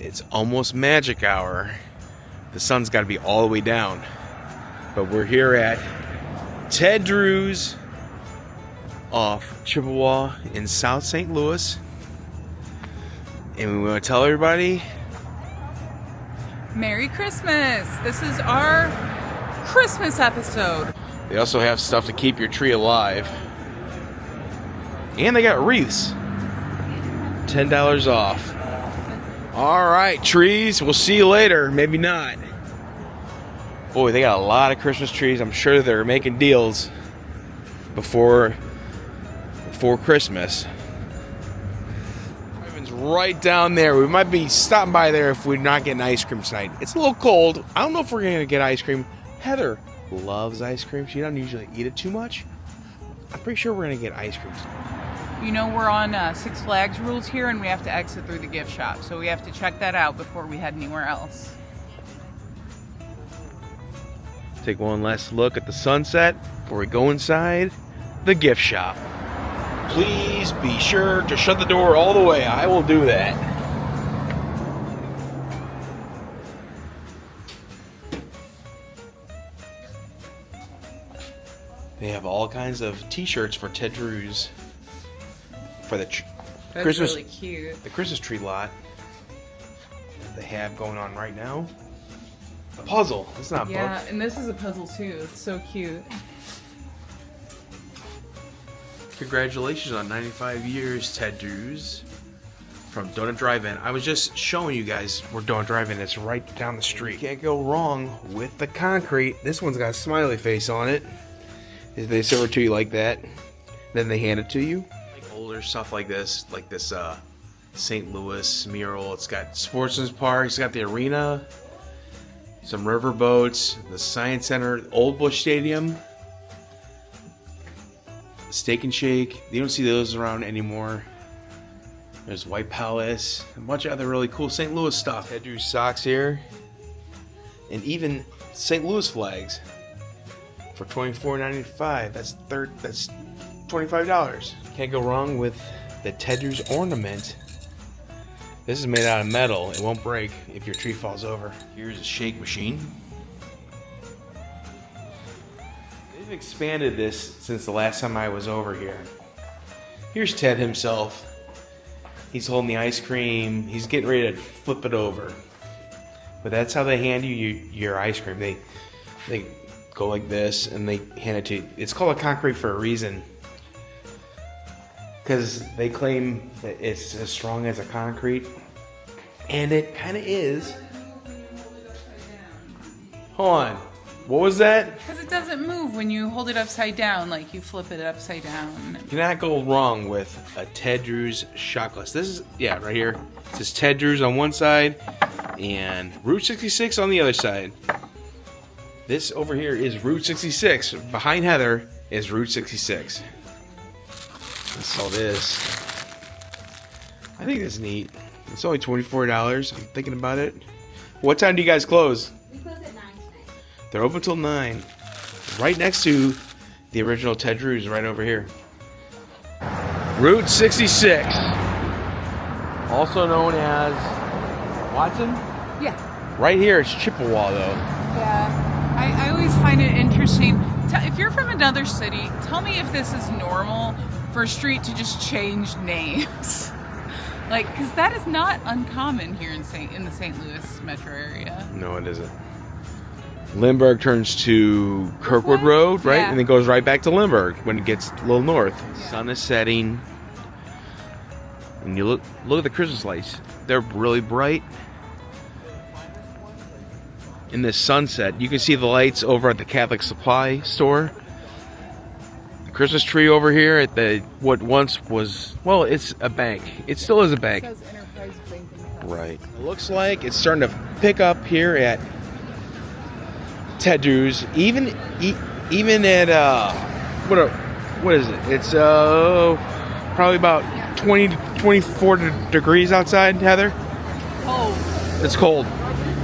It's almost magic hour. The sun's got to be all the way down. But we're here at Ted Drewes off Chippewa in South St. Louis. And we want to tell everybody, Merry Christmas! This is our Christmas episode. they also have stuff to keep your tree alive. And they got wreaths. $10 off. Alright, trees. We'll see you later. Maybe not. Boy, they got a lot of Christmas trees. I'm sure they're making deals before Christmas. Ivan's right down there. We might be stopping by there if we're not getting ice cream tonight. It's a little cold. I don't know if we're going to get ice cream. Heather loves ice cream. She doesn't usually eat it too much. I'm pretty sure we're going to get ice cream tonight. You know, we're on Six Flags rules here, and we have to exit through the gift shop. So we have to check that out before we head anywhere else. Take one last look at the sunset before we go inside the gift shop. Please be sure to shut the door all the way. I will do that. They have all kinds of t-shirts for Ted Drewes for the That's Christmas, really cute. the Christmas tree lot that they have going on right now. A puzzle. It's not a Yeah, book. and this is a puzzle too. It's so cute. Congratulations on 95 years, Ted Drewes from Donut Drive-In. I was just showing you guys where Donut Drive-In is, right down the street. Can't go wrong with the concrete. This one's got a smiley face on it. They serve it to you like that. Then they hand it to you. Like older stuff like this St. Louis mural. It's got Sportsman's Park. It's got the arena. Some river boats. The Science Center. Old Busch Stadium. Steak and Shake. You don't see those around anymore. There's White Palace. A bunch of other really cool St. Louis stuff. Ted Drewes socks here. And even St. Louis flags. For $24.95. That's $25. Can't go wrong with the Ted Drewes ornament. This is made out of metal. It won't break if your tree falls over. Here's a shake machine. They've expanded this since the last time I was over here. Here's Ted himself. He's holding the ice cream. He's getting ready to flip it over. But that's how they hand you your ice cream. They go like this and they hand it to you. It's called a concrete for a reason. Because they claim that it's as strong as a concrete. And it kind of is. Hold on. What was that? Because it doesn't move when you hold it upside down, like you flip it upside down. You cannot go wrong with a Ted Drewes shot glass. This is, yeah, right here. It says Ted Drewes on one side and Route 66 on the other side. This over here is Route 66. Behind Heather is Route 66. Let's sell this. I think that's neat. It's only $24. I'm thinking about it. What time do you guys close? We close at 9 tonight. They're open till 9. Right next to the original Ted Drewes, right over here. Route 66. Also known as Watson? Yeah. Right here, it's Chippewa, though. Yeah. I always find it interesting. If you're from another city, tell me if this is normal for a street to just change names. Like, because that is not uncommon here in the St. Louis metro area. No, it isn't. Lindbergh turns to Kirkwood Road, right? Yeah. And then goes right back to Lindbergh when it gets a little north. Yeah. Sun is setting. And you look at the Christmas lights. They're really bright. In this sunset, you can see the lights over at the Catholic Supply store. The Christmas tree over here at what once was, well, it's a bank. It still is a bank. It says Enterprise Bank in the Right. It looks like it's starting to pick up here at Ted Drewes. Even at what is it? It's probably about 20 to 24 degrees outside, Heather. Oh, It's cold.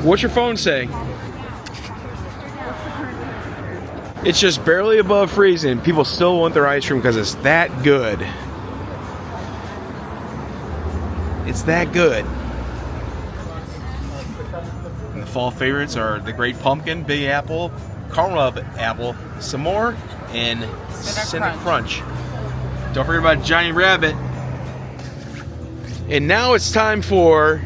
What's your phone say? It's just barely above freezing. People still want their ice cream because it's that good. It's that good. And the fall favorites are the Great Pumpkin, Big Apple, Caramel Apple, some more, and Cinnamon Crunch. Don't forget about Johnny Rabbit. And now it's time for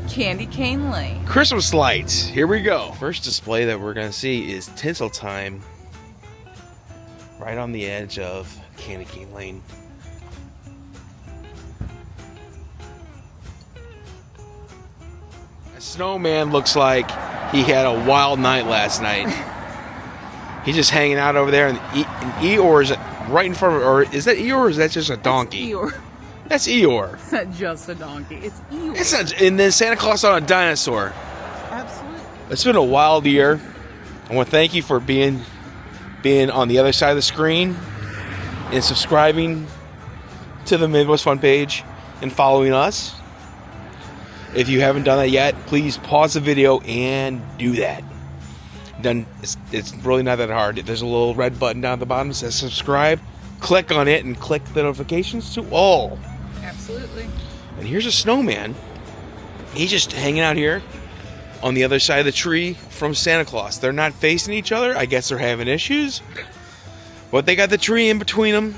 Candy Cane Lane. Christmas lights. Here we go. First display that we're going to see is Tinsel Time, right on the edge of Candy Cane Lane. A snowman looks like he had a wild night last night. He's just hanging out over there, and Eeyore's right in front of, or is that Eeyore or is that just a donkey? Eeyore. That's Eeyore. It's not just a donkey. It's Eeyore. It's not, and then Santa Claus on a dinosaur. Absolutely. It's been a wild year. I want to thank you for being on the other side of the screen and subscribing to the Midwest Fun page and following us. If you haven't done that yet, please pause the video and do that. Then it's really not that hard. There's a little red button down at the bottom that says subscribe. Click on it and click the notifications to all. Absolutely. And here's a snowman. He's just hanging out here on the other side of the tree from Santa Claus. They're not facing each other. I guess they're having issues. But they got the tree in between them.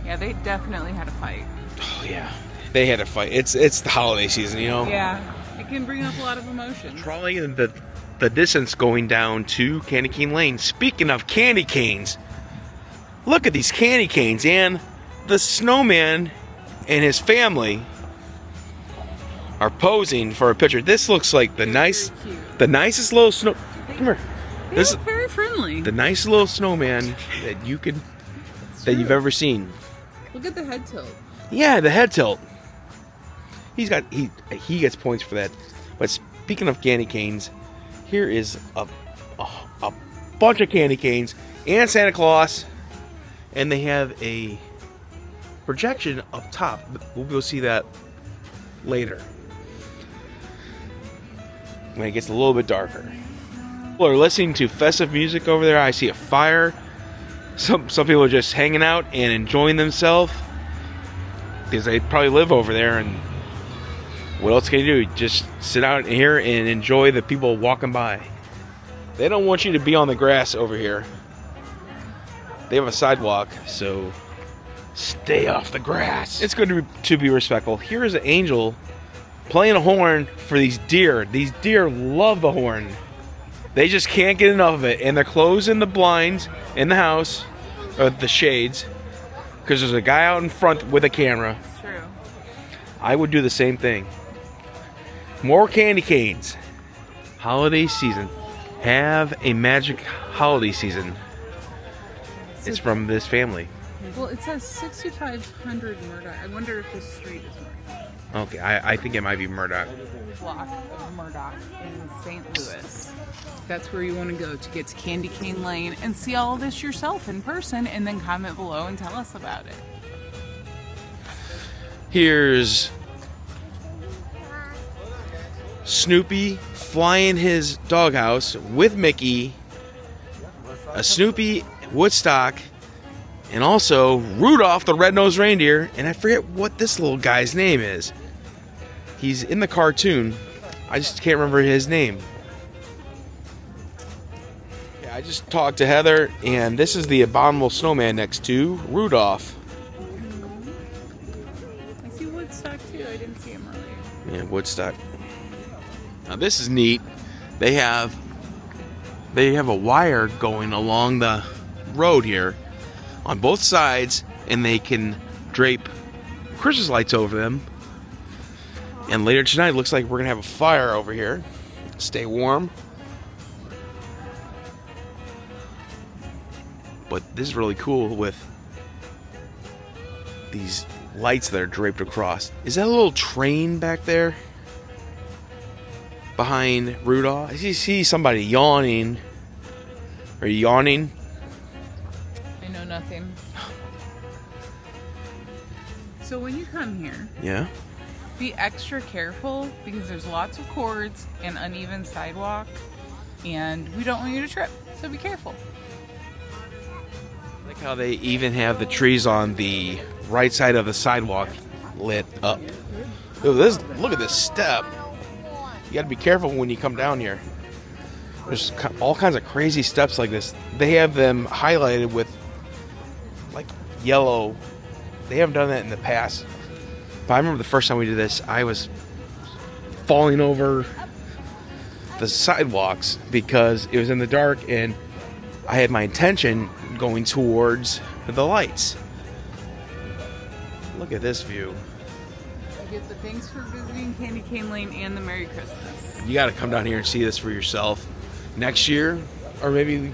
Yeah, they definitely had a fight. Oh, yeah. They had a fight. It's the holiday season, you know? Yeah. It can bring up a lot of emotions. Trolley and the distance going down to Candy Cane Lane. Speaking of candy canes, look at these candy canes, and the snowman and his family are posing for a picture. This looks like the nicest little snow. Come here. This is very friendly. The nice little snowman that you've ever seen. Look at the head tilt. Yeah, the head tilt. He gets points for that. But speaking of candy canes, here is a bunch of candy canes and Santa Claus, and they have a projection up top. We'll go see that later when it gets a little bit darker. People are listening to festive music over there. I see a fire. Some people are just hanging out and enjoying themselves because they probably live over there, and what else can you do? Just sit out here and enjoy the people walking by. They don't want you to be on the grass over here. They have a sidewalk, so stay off the grass. It's good to be respectful. Here is an angel playing a horn for these deer. These deer love the horn. They just can't get enough of it, and they're closing the blinds in the house, or the shades, because there's a guy out in front with a camera. True. I would do the same thing. More candy canes. Holiday season. Have a magic holiday season. It's from this family. Well, it says 6500 Murdoch. I wonder if this street is Murdoch. Okay, I think it might be Murdoch. Block of Murdoch in St. Louis. That's where you want to go to get to Candy Cane Lane and see all of this yourself in person, and then comment below and tell us about it. Here's Snoopy flying his doghouse with Mickey, a Snoopy Woodstock, and also Rudolph the Red-Nosed Reindeer, and I forget what this little guy's name is. He's in the cartoon. I just can't remember his name. Yeah, I just talked to Heather, and this is the abominable snowman next to Rudolph. I see Woodstock too. I didn't see him earlier. Yeah, Woodstock. Now this is neat. They have a wire going along the road here on both sides, and they can drape Christmas lights over them. And later tonight, it looks like we're gonna have a fire over here. Stay warm. But this is really cool with these lights that are draped across. Is that a little train back there? Behind Rudolph? I see somebody yawning. Are you yawning? I know nothing. So when you come here, Yeah. be extra careful because there's lots of cords and uneven sidewalk, and we don't want you to trip, so be careful. I like how they even have the trees on the right side of the sidewalk lit up. Ooh, look at this step. You got to be careful when you come down here. There's all kinds of crazy steps like this. They have them highlighted with like yellow. They haven't done that in the past. But I remember the first time we did this, I was falling over the sidewalks because it was in the dark and I had my intention going towards the lights. Look at this view. You get the thanks for visiting Candy Cane Lane and the Merry Christmas. You got to come down here and see this for yourself. Next year, or maybe,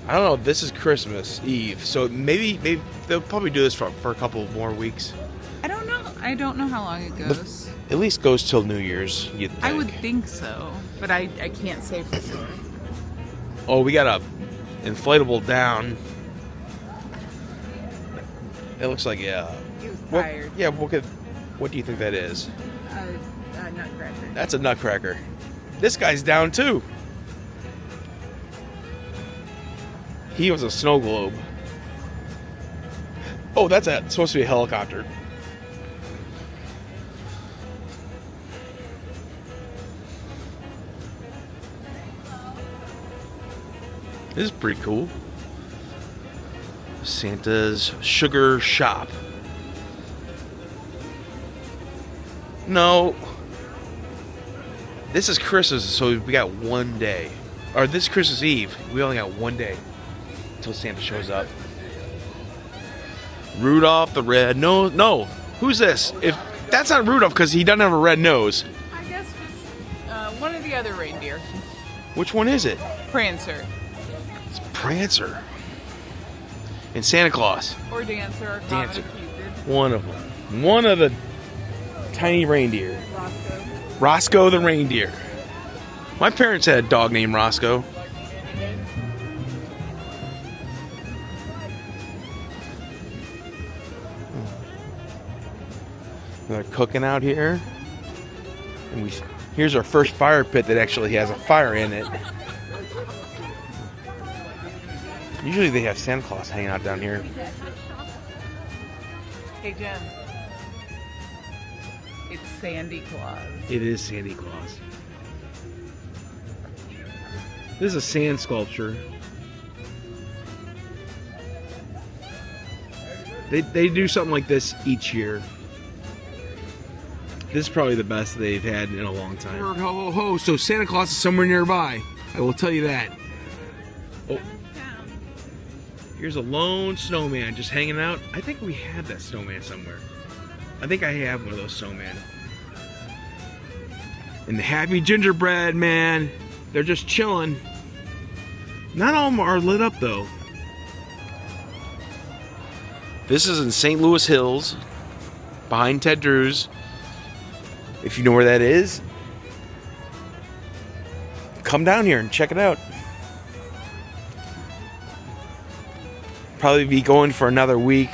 I don't know, this is Christmas Eve, so maybe they'll probably do this for a couple more weeks. I don't know. I don't know how long it goes. At least goes till New Year's, you'd think. I would think so, but I can't say for sure. Oh, we got a inflatable down. It looks like, yeah. He was tired. Yeah, what do you think that is? Nutcracker. That's a nutcracker. This guy's down too. He was a snow globe. Oh, that's supposed to be a helicopter. This is pretty cool. Santa's Sugar Shop. No. This is Christmas, so we got one day. Or this Christmas Eve, we only got one day until Santa shows up. Rudolph the Red Nose. No, who's this? If that's not Rudolph, because he doesn't have a red nose. I guess it's one of the other reindeer. Which one is it? Prancer. It's Prancer. And Santa Claus. Or Dancer. Or Dancer. Comet Cupid. One of them. One of the tiny reindeer. Roscoe. Roscoe the reindeer. My parents had a dog named Roscoe. They're cooking out here. And here's our first fire pit that actually has a fire in it. Usually they have Santa Claus hanging out down here. Hey, Jen. It's Sandy Claus. It is Santa Claus. This is a sand sculpture. They do something like this each year. This is probably the best they've had in a long time. Ho, ho, ho. So Santa Claus is somewhere nearby. I will tell you that. Oh. Here's a lone snowman just hanging out. I think we had that snowman somewhere. I think I have one of those snowmen. And the happy gingerbread man. They're just chilling. Not all of them are lit up though. This is in St. Louis Hills, behind Ted Drewes. If you know where that is, come down here and check it out. Probably be going for another week.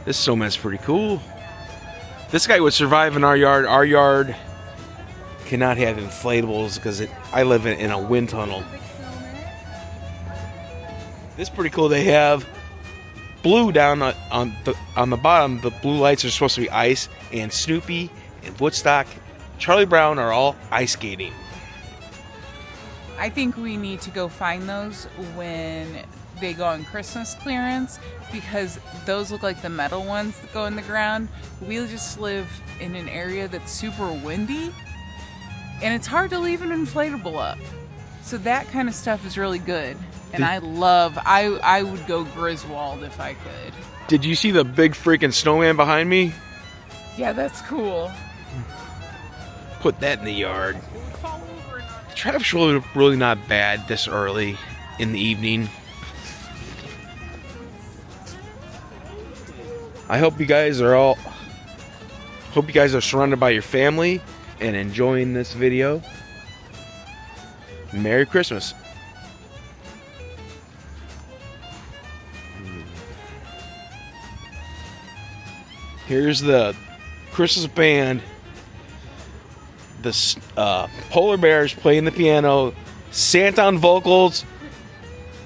This snowman's pretty cool. This guy would survive in our yard. Our yard cannot have inflatables because I live in a wind tunnel. This is pretty cool. They have blue down on the bottom. The blue lights are supposed to be ice, and Snoopy and Woodstock, Charlie Brown are all ice skating. I think we need to go find those when they go on Christmas clearance, because those look like the metal ones that go in the ground. We just live in an area that's super windy, and it's hard to leave an inflatable up. So that kind of stuff is really good. And I would go Griswold if I could. Did you see the big freaking snowman behind me? Yeah, that's cool. Put that in the yard. Traffic's really not bad this early in the evening. I hope you guys are surrounded by your family and enjoying this video. Merry Christmas. Here's the Christmas band. The Polar Bears playing the piano. Santa on vocals.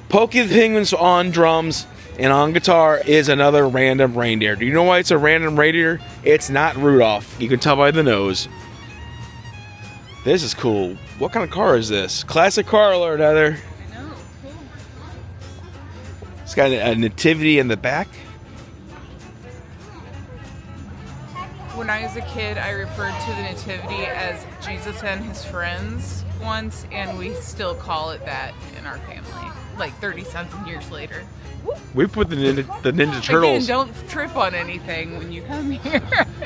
Pokey the Penguins on drums. And on guitar is another random reindeer. Do you know why it's a random reindeer? It's not Rudolph. You can tell by the nose. This is cool. What kind of car is this? Classic car alert, Heather. I know. Cool. It's got a nativity in the back. When I was a kid, I referred to the nativity as Jesus and his friends once, and we still call it that in our family, like 30-something years later. We put the Ninja Turtles. Again, don't trip on anything when you come here.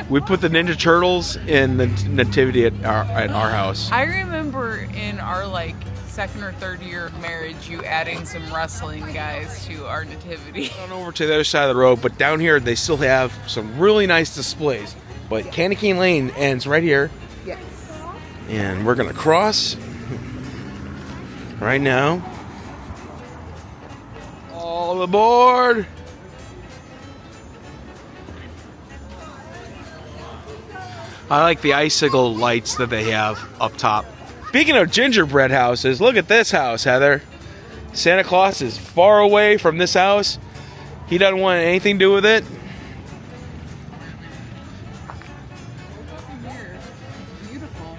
We put the Ninja Turtles in the nativity at our house. I remember in our like second or third year of marriage, you adding some wrestling guys to our nativity. On over to the other side of the road, but down here they still have some really nice displays. But Candy Cane Lane ends right here. Yes. And we're gonna cross right now. All aboard! I like the icicle lights that they have up top. Speaking of gingerbread houses, look at this house, Heather. Santa Claus is far away from this house. He doesn't want anything to do with it. Beautiful.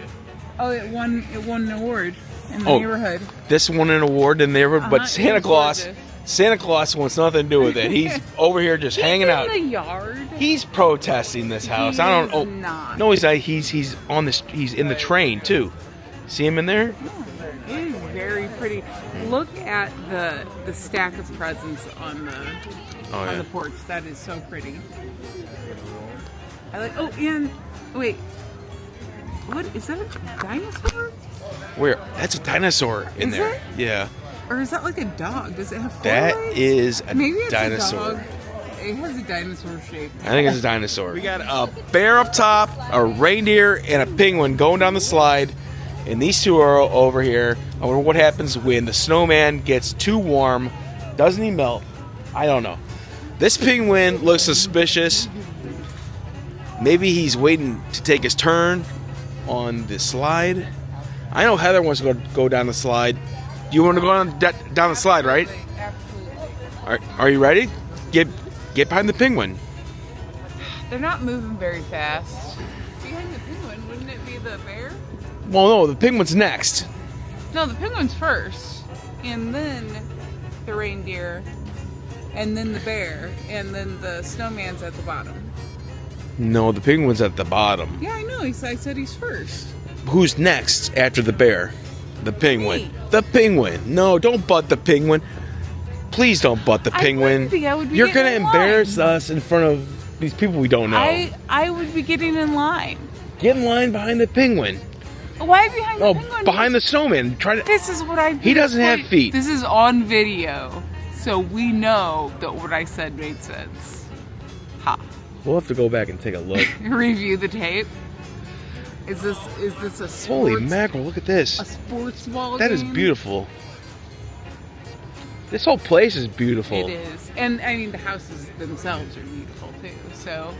Oh, it won an award in the neighborhood. This won an award in the neighborhood, but Santa Claus wants nothing to do with it. He's over here just hanging out. In the yard. He's protesting this house. I don't. Oh, not. no, he's not. He's on this. He's in the train too. See him in there? It is very pretty. Look at the stack of presents on the porch. That is so pretty. I like. Oh, and wait. What is that? A dinosaur? Where? That's a dinosaur in Is there. it? Yeah. Or is that like a dog? Does it have four That legs? is a Maybe it's dinosaur. a dog. It has a dinosaur shape. I think it's a dinosaur. We got a bear up top, a reindeer, and a penguin going down the slide. And these two are over here. I wonder what happens when the snowman gets too warm. Doesn't he melt? I don't know. This penguin looks suspicious. Maybe he's waiting to take his turn on the slide. I know Heather wants to go down the slide. You want to go down the slide, right? Absolutely. Are you ready? Get behind the penguin. They're not moving very fast. Behind the penguin, wouldn't it be the bear? Well, no, the penguin's next. No, the penguin's first, and then the reindeer, and then the bear, and then the snowman's at the bottom. No, the penguin's at the bottom. Yeah, I know. I said he's first. Who's next after the bear? The penguin. Me. The penguin. No, don't butt the penguin. Please don't butt the penguin. I would be You're getting gonna in embarrass line. us in front of these people we don't know. I would be getting in line. Get in line behind the penguin. Why behind the No, penguin? behind the snowman. Try to. This is what I. He doesn't have feet. This is on video, so we know that what I said made sense. Ha. We'll have to go back and take a look. Review the tape. Is this a sports? Holy mackerel! Look at this. A sports ball That is game? beautiful. This whole place is beautiful. It is, and I mean the houses themselves are beautiful too. So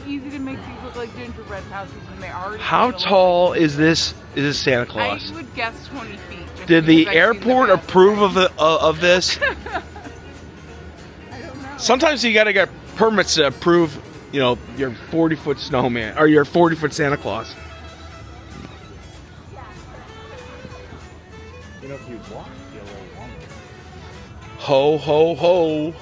easy to make these look like gingerbread houses when they already. How look tall like is this Santa I Claus? would guess 20 feet. just Did the because I've seen airport bathroom. approve of this? I don't know. Sometimes you gotta get permits to approve, your 40-foot snowman or your 40-foot Santa Claus. You know, if you walk, you'll longer. Ho ho ho!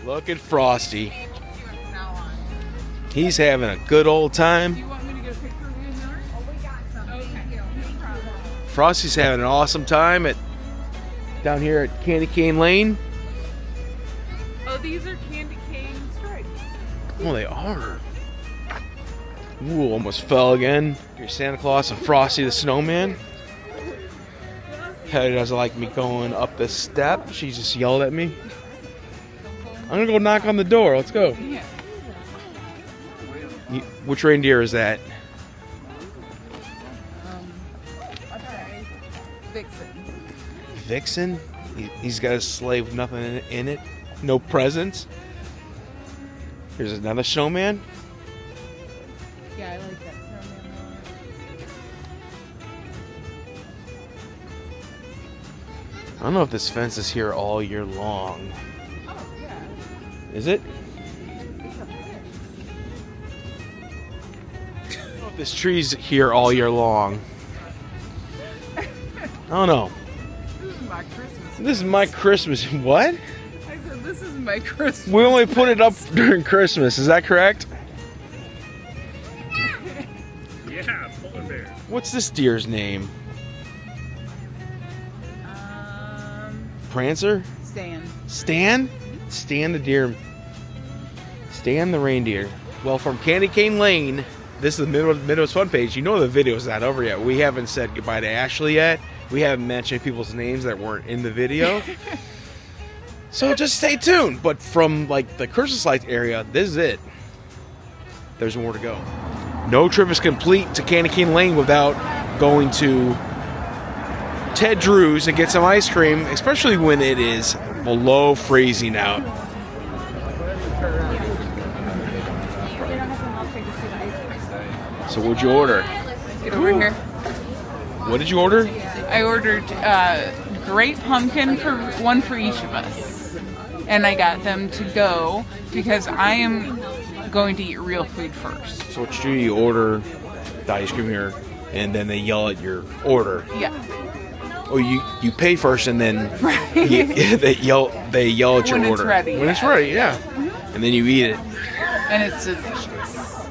Look at Frosty. He's having a good old Do time. you want me to get a picture of you in there? Oh, we got some. Okay. Frosty's having an awesome time down here at Candy Cane Lane. Oh, these are candy cane stripes. Oh, they are. Ooh, almost fell again. Here's Santa Claus and Frosty the Snowman. Heather doesn't like me going up this step. She just yelled at me. I'm gonna go knock on the door. Let's go. Yeah. Which reindeer is that? Okay. Vixen. Vixen? He's got a sleigh with nothing in it. No presents. Here's another snowman. Yeah, I like that. I don't know if this fence is here all year long. Oh, yeah. Is it? I don't know if this tree's here all year long. I don't know. This is my Christmas. This is my Christmas. What? I said, this is my Christmas. We only put it up during Christmas. Is that correct? Yeah, polar bear. What's this deer's name? Prancer? Stan. Stan? Stan the deer. Stan the reindeer. Well, from Candy Cane Lane, this is the Midwest Fun page. You know the video's not over yet. We haven't said goodbye to Ashley yet. We haven't mentioned people's names that weren't in the video. So just stay tuned. But from like the Christmas lights area, this is it. There's more to go. No trip is complete to Candy Cane Lane without going to Ted Drew's and get some ice cream, especially when it is below freezing out. So what'd you order? Over here. What did you order? I ordered great pumpkin for one for each of us. And I got them to go because I am going to eat real food first. So what you do, you order the ice cream here, and then they yell at your order. Yeah. Or you pay first, and then Right. they yell at your When it's order. ready, When it's yeah. ready, yeah. And then you eat it. And it's delicious.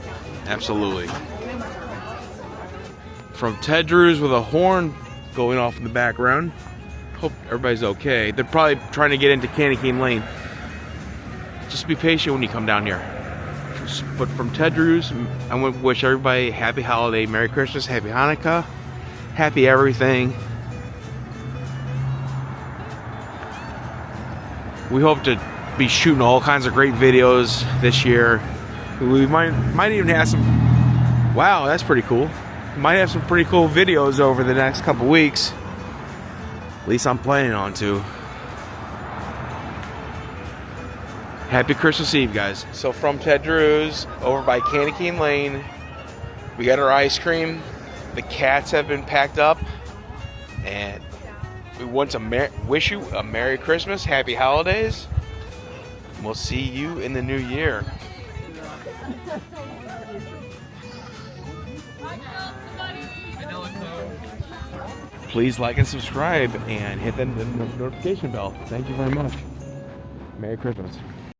Absolutely. From Ted Drew's with a horn going off in the background. Hope everybody's okay. They're probably trying to get into Candy Cane Lane. Just be patient when you come down here. But from Ted Drew's, I want to wish everybody happy holiday, Merry Christmas, Happy Hanukkah, happy everything. We hope to be shooting all kinds of great videos this year. We might even have some. Wow, that's pretty cool. Might have some pretty cool videos over the next couple weeks. At least I'm planning on to. Happy Christmas Eve, guys. So from Ted Drew's over by Candy Cane Lane, we got our ice cream. The cats have been packed up, and we want to wish you a Merry Christmas, Happy Holidays. We'll see you in the new year. Please like and subscribe and hit the notification bell. Thank you very much. Merry Christmas.